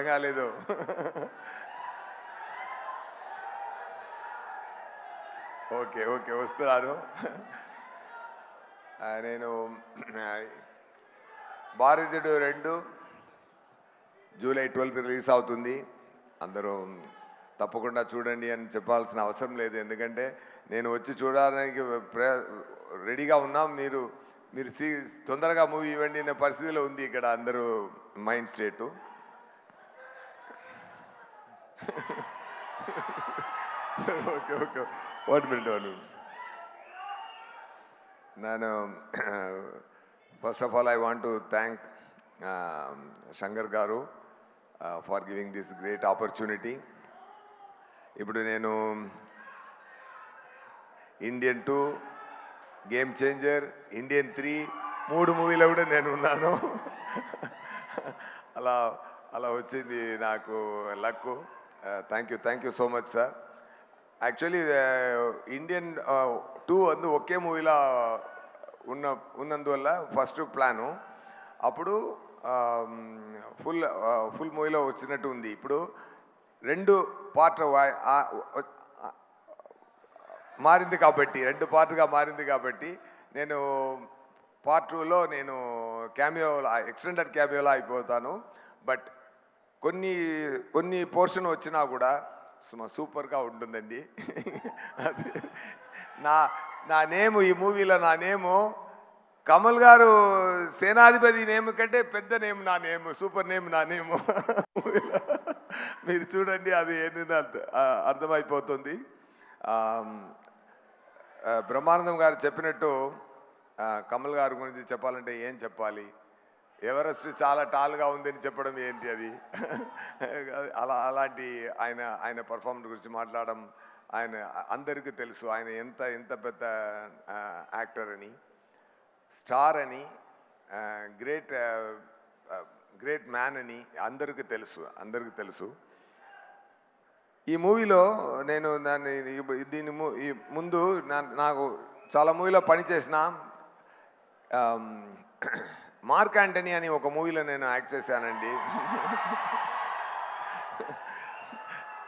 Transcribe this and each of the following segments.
కాలేదు. Okay okay వస్తున్నాను. నేను భారతీయుడు 2 జూలై 12 రిలీజ్ అవుతుంది. అందరూ తప్పకుండా చూడండి అని చెప్పాల్సిన అవసరం లేదు, ఎందుకంటే నేను వచ్చి చూడడానికి రెడీగా ఉన్నాం. మీరు మీరు తొందరగా మూవీ ఇవ్వండి అనే పరిస్థితిలో ఉంది ఇక్కడ అందరూ mind state. Okay okay 1 minute. నేను first of all I want to thank Shankar garu for giving this great opportunity. ఇప్పుడు నేను ఇండియన్ 2, గేమ్ చేంజర్, ఇండియన్ 3 3 మూవీలో కూడా నేను ఉన్నాను. అలా అలా వచ్చింది నాకు luck. Thank you so much sir. Actually Indian 2 ఒకే మూవీలో ఉన్నందువల్ల ఫస్ట్ ప్లాను అప్పుడు ఫుల్ మూవీలో వచ్చినట్టు ఉంది. ఇప్పుడు 2 పార్ట్ మారింది కాబట్టి 2 పార్ట్గా మారింది కాబట్టి నేను పార్ట్ 2లో నేను క్యామియోలో ఎక్స్టెండెడ్ క్యామియోలో అయిపోతాను. బట్ కొన్ని పోర్షన్ వచ్చినా కూడా సూపర్గా ఉంటుందండి. అది నా నేము ఈ మూవీలో నా నేము కమల్ గారు సేనాధిపతి నేమ్ కంటే పెద్ద నేమ్ నా నేము, సూపర్ నేమ్ నా నేము. మీరు చూడండి, అది ఏంటంటే అర్థమైపోతుంది. బ్రహ్మానందం గారు చెప్పినట్టు కమల్ గారి గురించి చెప్పాలంటే ఏం చెప్పాలి, ఎవరెస్ట్ చాలా టాల్గా ఉందని చెప్పడం ఏంటి అది. అలాంటి ఆయన పర్ఫార్మెన్స్ గురించి మాట్లాడడం ఆయన అందరికీ తెలుసు. ఆయన ఎంత పెద్ద యాక్టర్ అని, స్టార్ అని, గ్రేట్ మ్యాన్ అని అందరికీ తెలుసు. ఈ మూవీలో నేను ఈ ముందు నాకు చాలా మూవీలో పనిచేసిన మార్క్ యాంటనీ అని ఒక మూవీలో నేను యాక్ట్ చేశానండి.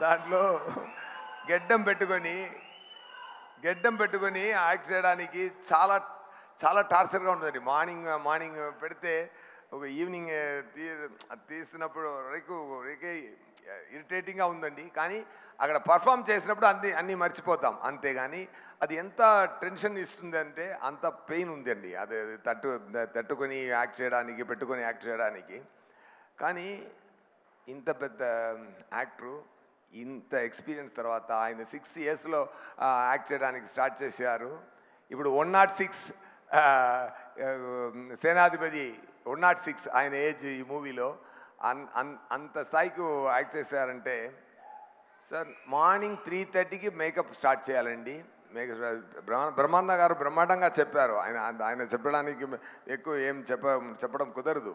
దాంట్లో గెడ్డం పెట్టుకొని యాక్ట్ చేయడానికి చాలా టార్చర్గా ఉంటుందండి. మార్నింగ్ పెడితే ఒక ఈవినింగ్ తీస్తున్నప్పుడు రేకే ఇరిటేటింగ్గా ఉందండి. కానీ అక్కడ పర్ఫామ్ చేసినప్పుడు అన్నీ మర్చిపోతాం, అంతేగాని అది ఎంత టెన్షన్ ఇస్తుంది అంటే అంత పెయిన్ ఉందండి. అది పెట్టుకొని యాక్ట్ చేయడానికి. కానీ ఇంత పెద్ద యాక్టరు, ఇంత ఎక్స్పీరియన్స్ తర్వాత ఆయన 6 yearsలో యాక్ట్ చేయడానికి స్టార్ట్ చేశారు. ఇప్పుడు 106 సేనాధిపతి 106 ఆయన ఏజ్ ఈ మూవీలో. అంత స్థాయికి యాక్ట్ చేశారంటే సార్ మార్నింగ్ 3:30కి మేకప్ స్టార్ట్ చేయాలండి. బ్రహ్మానంద గారు బ్రహ్మాండంగా చెప్పారు. ఆయన చెప్పడానికి ఎక్కువ ఏం చెప్పడం కుదరదు.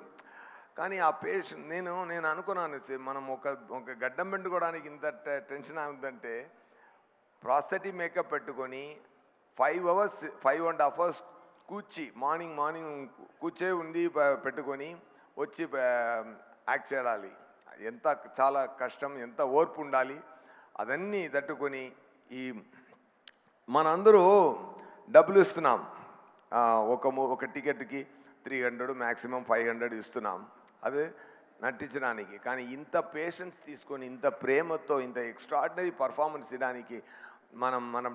కానీ ఆ పేషెంట్ నేను అనుకున్నాను, మనం ఒక గడ్డం పెట్టుకోవడానికి ఇంత టెన్షన్ అవుతుందంటే ప్రాస్థెటిక్ మేకప్ పెట్టుకొని 5.5 hours మార్నింగ్ కూర్చే ఉంది పెట్టుకొని వచ్చి యాక్ట్ చేయాలి. చాలా కష్టం, ఎంత ఓర్పు ఉండాలి. అదన్నీ తట్టుకొని మనందరూ డబ్బులు ఇస్తున్నాం. ఒక టికెట్కి 300 మ్యాక్సిమం 500 ఇస్తున్నాం అది నటించడానికి. కానీ ఇంత పేషెన్స్ తీసుకొని ఇంత ప్రేమతో ఇంత ఎక్స్ట్రాడినరీ పర్ఫార్మెన్స్ ఇవ్వడానికి మనం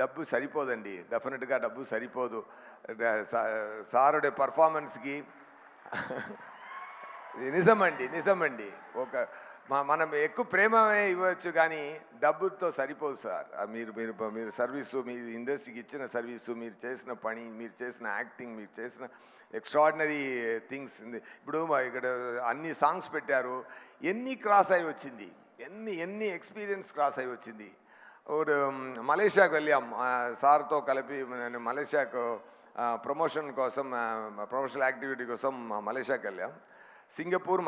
డబ్బు సరిపోదండి. డెఫినెట్గా డబ్బు సరిపోదు. సారుడే పర్ఫార్మెన్స్కి నిజమండి. మనం ఎక్కువ ప్రేమే ఇవ్వచ్చు, కానీ డబ్బుతో సరిపోదు సార్. మీరు సర్వీసు, మీ ఇండస్ట్రీకి ఇచ్చిన సర్వీసు, మీరు చేసిన పని, మీరు చేసిన యాక్టింగ్, మీరు చేసిన ఎక్స్ట్రాడినరీ థింగ్స్. ఇప్పుడు ఇక్కడ అన్ని సాంగ్స్ పెట్టారు, ఎన్ని క్రాస్ అయి వచ్చింది, ఎన్ని ఎక్స్పీరియన్స్ క్రాస్ అయి వచ్చింది. మలేషియాకు వెళ్ళాం సార్తో కలిపి. నేను మలేషియాకు ప్రమోషన్ కోసం, ప్రమోషనల్ యాక్టివిటీ కోసం మలేషియాకి వెళ్ళాం. సింగపూర్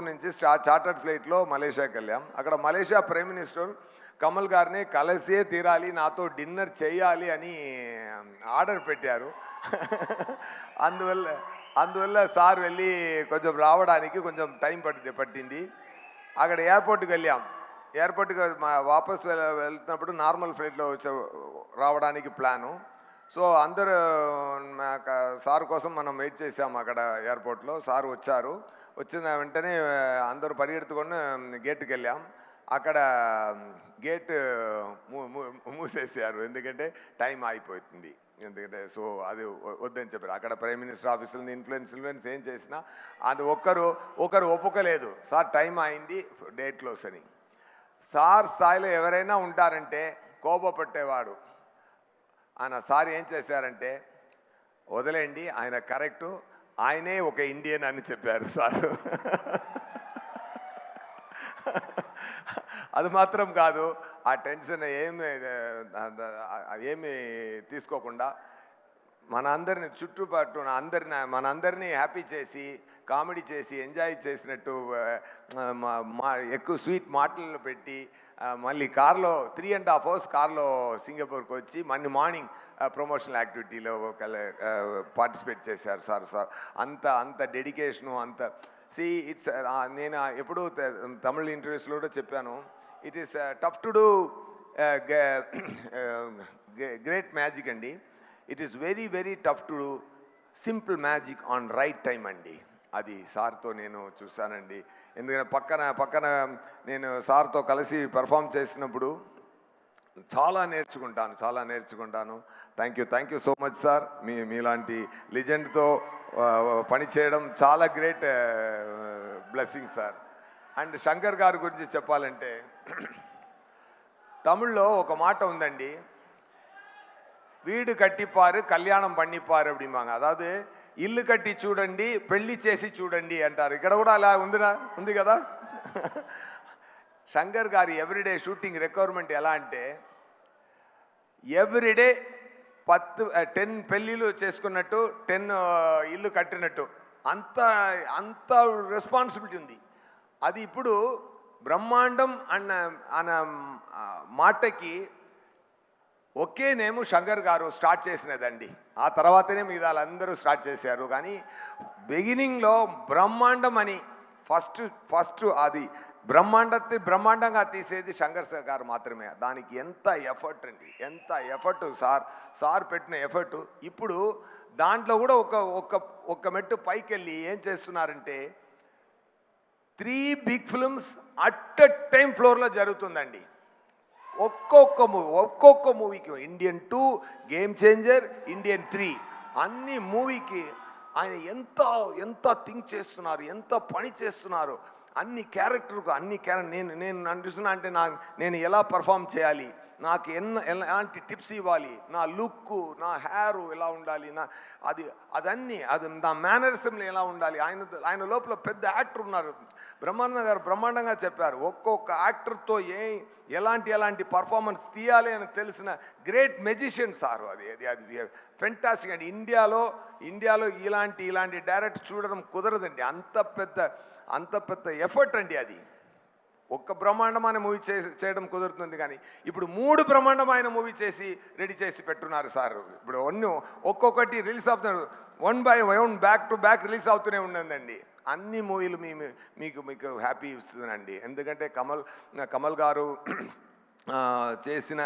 నుంచి చార్టర్డ్ ఫ్లైట్లో మలేషియాకి వెళ్ళాం. అక్కడ మలేషియా ప్రైమ్ మినిస్టర్ కమల్ గారిని కలిసే తీరాలి, నాతో డిన్నర్ చేయాలి అని ఆర్డర్ పెట్టారు. అందువల్ల అందువల్ల సార్ వెళ్ళి కొంచెం రావడానికి కొంచెం టైం పట్టింది. అక్కడ ఎయిర్పోర్ట్కి వెళ్ళాం. ఎయిర్పోర్ట్కి వాపస్ వెళ్తున్నప్పుడు నార్మల్ ఫ్లైట్లో రావడానికి ప్లాను. సో అందరూ సార్ కోసం మనం వెయిట్ చేసాం అక్కడ ఎయిర్పోర్ట్లో. సార్ వచ్చారు. వచ్చిన వెంటనే అందరూ పరిగెత్తుకొని గేట్కి వెళ్ళాం. అక్కడ గేట్ మూసేసారు, ఎందుకంటే టైం అయిపోతుంది. ఎందుకంటే సో అది వద్దని చెప్పారు. అక్కడ ప్రైమ్ మినిస్టర్ ఆఫీసులో ఇన్ఫ్లుయెన్స్ ఏం చేసినా అది ఒకరు ఒప్పుకోలేదు. సార్ టైం అయింది, డేట్ క్లోజ్ అని. సార్ స్థాయిలో ఎవరైనా ఉంటారంటే కోపపట్టేవాడు. ఆయన సార్ ఏం చేశారంటే, వదిలేండి ఆయన కరెక్టు, ఆయనే ఒక ఇండియన్ అని చెప్పారు సారు. అది మాత్రం కాదు, ఆ టెన్షన్ ఏమి తీసుకోకుండా మన అందరిని చుట్టుపక్కల మనందరినీ హ్యాపీ చేసి, కామెడీ చేసి, ఎంజాయ్ చేసినట్టు ఎక్కువ స్వీట్ మాటలు పెట్టి మళ్ళీ కార్లో 3.5 hours కార్లో సింగపూర్కి వచ్చి మళ్ళీ మార్నింగ్ ప్రమోషనల్ యాక్టివిటీలో పార్టిసిపేట్ చేశారు సార్. అంత డెడికేషను, అంత ఇట్స్ నేను ఎప్పుడూ తమిళ ఇంటర్వ్యూస్లో కూడా చెప్పాను, it is tough to do great magic అండి. It is very very tough to do simple magic on right time అండి. అది సార్తో నేను చూశానండి. ఎందుకంటే పక్కన నేను సార్తో కలిసి పెర్ఫామ్ చేసినప్పుడు చాలా నేర్చుకుంటాను. Thank you so much sir. మీలాంటి లెజెండ్తో పనిచేయడం చాలా great blessing sir. And Shankar గారి గురించి చెప్పాలంటే, తమిళ్లో ఒక మాట ఉందండి, வீடு கட்டிப்பாரு கல்யாணம் பண்ணிப்பாரு அப்படிம்பாங்க. అதாவது ఇల్లు కట్టి చూడండి, పెళ్లి చేసి చూడండి అంటారు. ఇక్కడ కూడా అలా ఉంది కదా. శంకర్ గారి ఎవ్రీడే షూటింగ్ రిక్వైర్మెంట్ ఎలా అంటే, ఎవ్రీడే 10 పెళ్ళిళ్ళు చేసుకున్నట్టు, 10 ఇల్లు కట్టినట్టు, అంత రెస్పాన్సిబిలిటీ ఉంది. అది ఇప్పుడు బ్రహ్మాండం అన్న మాటకి ఒకే నేము శంకర్ గారు స్టార్ట్ చేసినదండి. ఆ తర్వాతనే మీద వాళ్ళందరూ స్టార్ట్ చేశారు. కానీ బిగినింగ్లో బ్రహ్మాండం అని ఫస్ట్ అది బ్రహ్మాండంగా తీసేది శంకర్ గారు మాత్రమే. దానికి ఎంత ఎఫర్ట్ అండి, ఎంత ఎఫర్ట్ సార్ పెట్టిన ఎఫర్ట్. ఇప్పుడు దాంట్లో కూడా ఒక మెట్టు పైకి వెళ్ళి ఏం చేస్తున్నారంటే, 3 big films at a time ఫ్లోర్లో జరుగుతుందండి. ఒక్కొక్క మూవీకి ఇండియన్ 2, గేమ్ చేంజర్, ఇండియన్ 3 అన్ని మూవీకి ఆయన ఎంత థింక్ చేస్తున్నారు, ఎంత పని చేస్తున్నారు. అన్ని క్యారెక్టర్ నేను అనిపిస్తున్నా అంటే నేను ఎలా పర్ఫామ్ చేయాలి, నాకు ఎలాంటి టిప్స్ ఇవ్వాలి, నా లుక్, నా హెయిర్ ఎలా ఉండాలి, అది నా మేనరిజంలో ఎలా ఉండాలి. ఆయన లోపల పెద్ద యాక్టర్ ఉన్నారు. బ్రహ్మానంద గారు బ్రహ్మాండంగా చెప్పారు. ఒక్కొక్క యాక్టర్తో ఎలాంటి పర్ఫార్మెన్స్ తీయాలి అని తెలిసిన గ్రేట్ మెజిషియన్ సార్. అది ఫెంటాస్టిక్ అండి. ఇండియాలో ఇలాంటి డైరెక్ట్ చూడడం కుదరదండి. అంత పెద్ద ఎఫర్ట్ అండి. అది ఒక్క బ్రహ్మాండమైన మూవీ చేయడం కుదురుతుంది. కానీ ఇప్పుడు 3 బ్రహ్మాండమైన మూవీ చేసి రెడీ చేసి పెట్టున్నారు సార్. ఇప్పుడు ఒక్కొక్కటి రిలీజ్ అవుతున్నారు, 1 by 1 back to back release అవుతూనే ఉన్నదండి. అన్ని మూవీలు మీకు హ్యాపీ ఇస్తుందండి. ఎందుకంటే కమల్ గారు చేసిన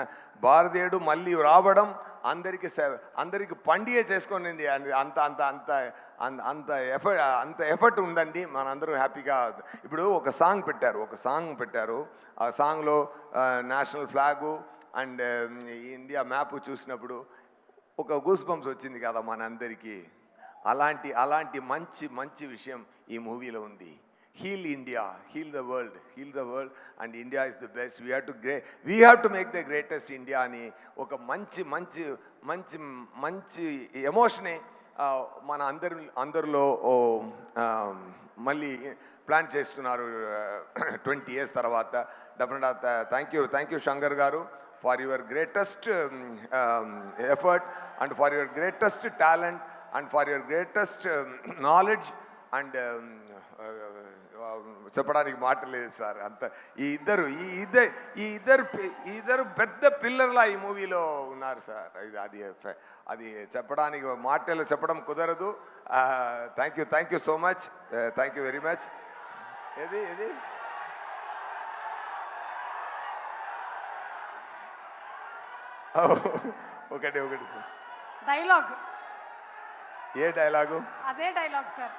భారతీయుడు మళ్ళీ రావడం అందరికి పండుగ చేసుకునింది. అంత ఎఫర్ట్ ఉందండి. మనందరూ హ్యాపీగా ఇప్పుడు ఒక సాంగ్ పెట్టారు. ఆ సాంగ్లో national flag and India map చూసినప్పుడు ఒక గూస్ బంప్స్ వచ్చింది కదా మనందరికీ. అలాంటి మంచి విషయం ఈ మూవీలో ఉంది. Heal India, heal the world and India is the best. We have to make the greatest India అని ఒక మంచి ఎమోషనే మన అందరిలో మళ్ళీ ప్లాన్ చేస్తున్నారు 20 years తర్వాత. డెఫినెట్గా thank you Shankar garu for your greatest effort and for your greatest talent and for your greatest knowledge and చెప్పడానికి మాట లేదు సార్. అంత ఈ ఇద్దరు పెద్ద పిల్లర్లా ఈ మూవీలో ఉన్నారు సార్. అది చెప్పడానికి మాటలు చెప్పడం కుదరదు. Thank you so much, thank you very much. ఏది ఒకటి సార్ డైలాగ్. ఏ డైలాగు? అదే డైలాగ్ సార్.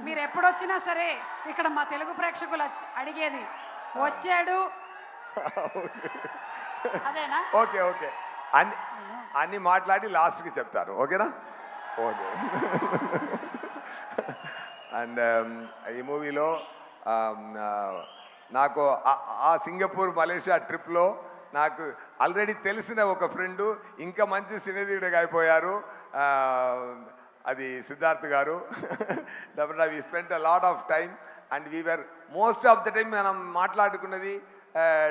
మీరు ఎప్పుడు వచ్చినా సరే ఇక్కడ మా తెలుగు ప్రేక్షకులు అడిగేది వచ్చాడు అదేనా? ఓకే అన్ని మాట్లాడి లాస్ట్కి చెప్తారు. ఓకేనా? ఓకే. అండ్ ఈ మూవీలో నాకు ఆ సింగపూర్ మలేషియా ట్రిప్లో నాకు ఆల్రెడీ తెలిసిన ఒక ఫ్రెండు ఇంకా మంచి సినీధీయుడిగా అయిపోయారు. అది సిద్ధార్థ్ గారు. డెఫినెట్గా we spent a lot of time and we are most of the time మనం మాట్లాడుకున్నది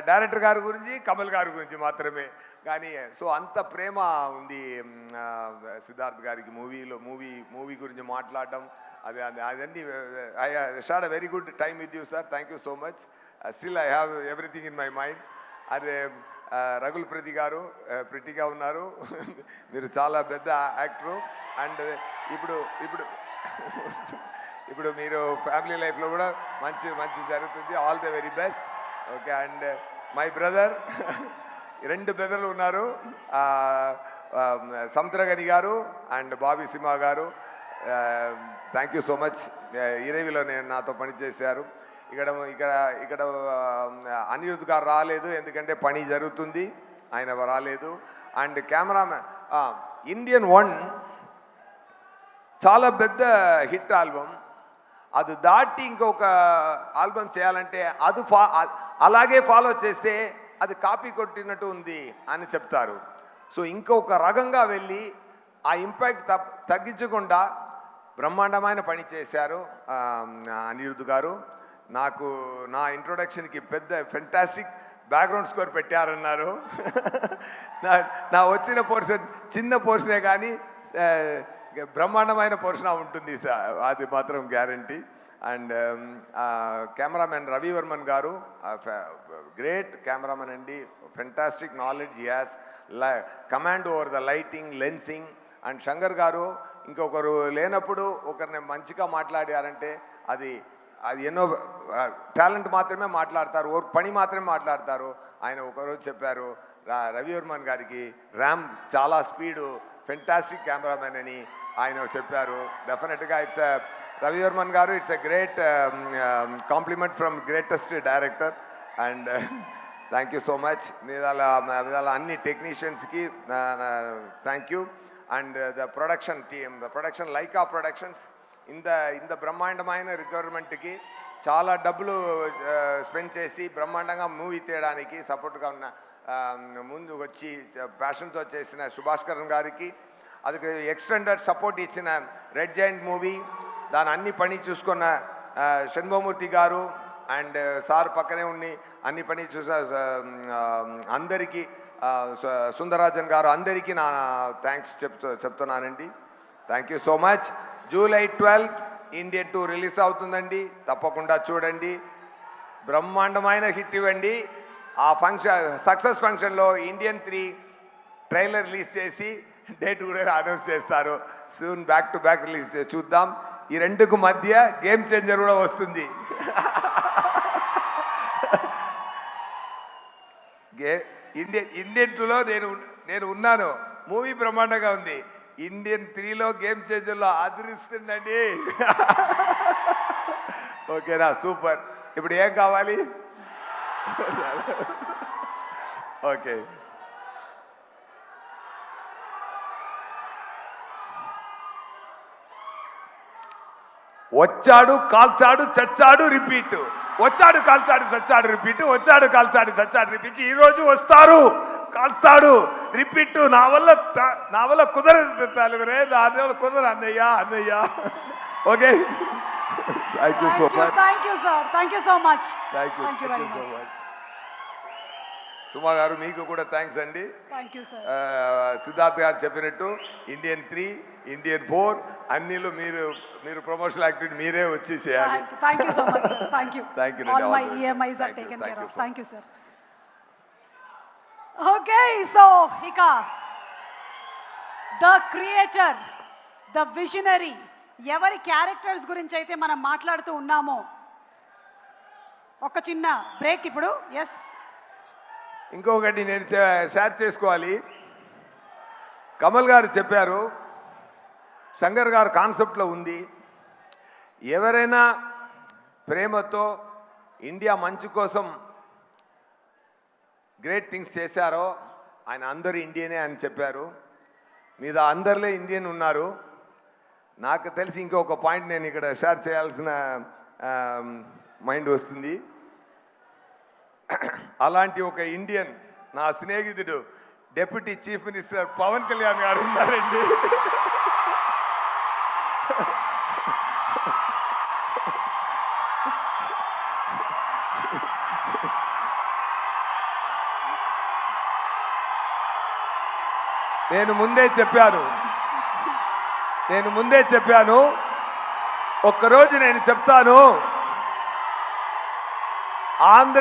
డైరెక్టర్ గారి గురించి, కమల్ గారి గురించి మాత్రమే. కానీ సో అంత ప్రేమ ఉంది సిద్ధార్థ్ గారికి మూవీ గురించి మాట్లాడడం. అదన్నీ I had a very good time with you sir. Thank you so much. Still I have everything in my mind. అదే రఘుల్ ప్రిటిగా ఉన్నారు. మీరు చాలా పెద్ద యాక్టరు. అండ్ ఇప్పుడు మీరు ఫ్యామిలీ లైఫ్లో కూడా మంచి జరుగుతుంది. All the very best. Okay. And my brother, 2 బ్రదర్లు ఉన్నారు, Samuthirakani garu and Bobby Simha garu. Thank you so much. ఇరవిలో నాతో పనిచేశారు. ఇక్కడ అనిరుద్ గారు రాలేదు, ఎందుకంటే పని జరుగుతుంది, ఆయన రాలేదు. అండ్ కెమెరామ్యాన్ ఇండియన్ 1 చాలా పెద్ద హిట్ ఆల్బమ్. అది దాటి ఇంకొక ఆల్బమ్ చేయాలంటే అలాగే ఫాలో చేస్తే అది కాపీ కొట్టినట్టు ఉంది అని చెప్తారు. సో ఇంకొక రకంగా వెళ్ళి ఆ ఇంపాక్ట్ తగ్గించకుండా బ్రహ్మాండమైన పని చేశారు అనిరుద్ గారు. నాకు నా ఇంట్రొడక్షన్కి పెద్ద ఫెంటాస్టిక్ బ్యాక్గ్రౌండ్ స్కోర్ పెట్టారన్నారు. నా వచ్చిన పోర్షన్ చిన్న పోర్షనే కానీ బ్రహ్మాండమైన పోర్షన్ ఉంటుంది సార్, అది మాత్రం guarantee. And cameraman Ravi Varman గారు గ్రేట్ కెమెరామెన్ అండి. Fantastic knowledge, has command over the lighting, lensing. And Shankar గారు ఇంకొకరు లేనప్పుడు ఒకరిని మంచిగా మాట్లాడారంటే అది ఎన్నో టాలెంట్ మాత్రమే మాట్లాడతారు, పని మాత్రమే మాట్లాడతారు. ఆయన ఒకరోజు చెప్పారు రవి వర్మన్ గారికి ర్యామ్ చాలా స్పీడు, ఫెంటాస్టిక్ కెమెరామెన్ అని ఆయన చెప్పారు. డెఫినెట్గా Ravi Varman garu it's a great compliment from greatest director. And thank you so much. మీద అన్ని టెక్నీషియన్స్కి thank you. And the production team, the production Lyca Productions ఇంత బ్రహ్మాండమైన రిక్వైర్మెంట్కి చాలా డబ్బులు స్పెండ్ చేసి బ్రహ్మాండంగా మూవీ తీయడానికి సపోర్ట్గా ఉన్న ముందు వచ్చి ప్యాషన్తో చేసిన సుభాష్కరన్ గారికి, అది ఎక్స్టెండెడ్ సపోర్ట్ ఇచ్చిన రెడ్ జైంట్ మూవీ దాని అన్ని పని చూసుకున్న షణ్ముఖమూర్తి గారు అండ్ సార్ పక్కనే ఉండి అన్ని పని అందరికీ, సుందరరాజన్ గారు, అందరికీ నా థ్యాంక్స్ చెప్తున్నానండి. Thank you so much. July 12 Indian 2 release అవుతుందండి, తప్పకుండా చూడండి. బ్రహ్మాండమైన హిట్ ఇవ్వండి. ఆ సక్సెస్ ఫంక్షన్లో ఇండియన్ 3 ట్రైలర్ రిలీజ్ చేసి డేట్ కూడా అనౌన్స్ చేస్తారు. Soon back to back release చూద్దాం. ఈ రెండుకు మధ్య గేమ్ చేంజర్ కూడా వస్తుంది. ఇండియన్ 2లో నేను ఉన్నాను. మూవీ బ్రహ్మాండంగా ఉంది. ఇండియన్ 3లో గేమ్ చేంజర్లో అదిరిస్తుందండి. ఓకేనా? సూపర్. ఇప్పుడు ఏం కావాలి? ఓకే. వచ్చాడు, కాల్చాడు, చచ్చాడు, రిపీట్. వచ్చాడు, కాల్చాడు, చచ్చాడు, రిపీట్. వచ్చాడు, కాల్చాడు, చచ్చాడు, రిపీట్. ఈరోజు వస్తారు, కాల్స్తాడు, రిపీట్. నా వల్ల కుదరదు తలుగురే, నా వల్ల కుదరదు అన్నయ్య. Okay. Thank you so much. Thank you sir. Thank you so much. Thank you so much. Suma garu మీకు కూడా థ్యాంక్స్ అండి. Thank you sir. సిద్ధార్థ్ గారు చెప్పినట్టు ఇండియన్ 3 ఇండియన్ 4 అన్నిలో మీరు మీరు ప్రమోషనల్ యాక్టివిటీ మీరే వచ్చి చేయాలి. Thank you so much sir. Thank you. Thank you, all Linda. My All the best. EMIs are Thank you. Taken Thank care you of. so thank you sir. Okay, so ఇక the creator, the visionary, ఎవరి characters గురించి అయితే మనం మాట్లాడుతూ ఉన్నామో, ఒక చిన్న break ఇప్పుడు. ఎస్, ఇంకొకటి నేను షేర్ చేసుకోవాలి. కమల్ గారు చెప్పారు, శంకర్ గారు కాన్సెప్ట్లో ఉంది, ఎవరైనా ప్రేమతో ఇండియా మంచి కోసం గ్రేట్ థింగ్స్ చేశారో ఆయన అందరూ ఇండియనే అని చెప్పారు. మీద అందరిలో ఇండియన్ ఉన్నారు. నాకు తెలిసి ఇంకొక పాయింట్ నేను ఇక్కడ షేర్ చేయాల్సిన మైండ్ వస్తుంది. అలాంటి ఒక ఇండియన్ నా స్నేహితుడు deputy chief minister Pawan Kalyan గారు ఉన్నారండి. నేను ముందే చెప్పాను, ఒక్కరోజు నేను చెప్తాను, ఆంధ్ర